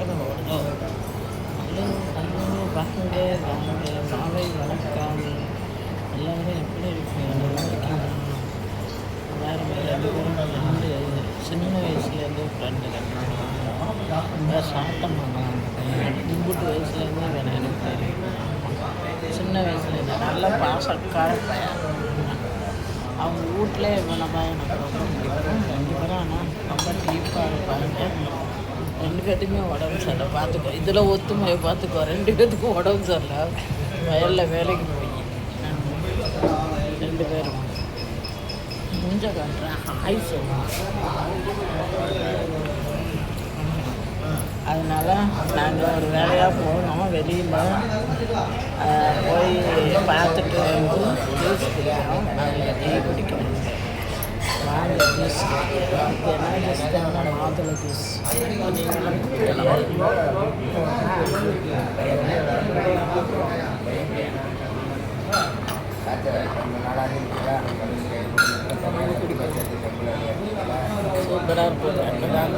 Hello hello hello வாங்க வாங்க மாலை வணக்கம். எல்லோரும் எப்படி இருக்கீங்க? நல்லா இருக்கீங்களா? எல்லாருமே ரெண்டு பேரும் ஃப்ரெண்டு, சின்ன வயசுலேருந்து ஃப்ரெண்டு. சாப்பிட்டோம்மா கும்பிட்டு வயசுலேருந்து வேணும் எனக்கு தெரியும். சின்ன வயசுலேருந்து நல்ல பாசக்கார பையன். அவங்க வீட்டிலே இவனதான் எனக்கு ரொம்ப பிடிக்கும். ரெண்டு பேரும் ஆனால் ரொம்ப டீப்பாக இருப்பாங்க. ரெண்டு பேர்த்துக்குமே உடம்பு சரியில்லை பார்த்துக்கோ. இதில் ஒத்துமையை பார்த்துக்கோ. ரெண்டு பேர்த்துக்கும் உடம்பு சரியில்லை. வயலில் வேலைக்கு போய் ரெண்டு பேரும் முடிஞ்ச காட்டுறேன். ஹாய் சொல்லுவோம். அதனால் நாங்கள் ஒரு வேலையாக போனோம் வெளியில். போய் பார்த்துட்டு வந்து ஜூஸ் குடிக்கிறோம். நாங்கள் டீ குடிக்கிறோம். வாங்க ஜூஸ். என்ன ஜூஸ் தான்? மாதுளை ஜூஸ். நீங்களும் சூப்பராக இருக்கும். ரெண்டு தான்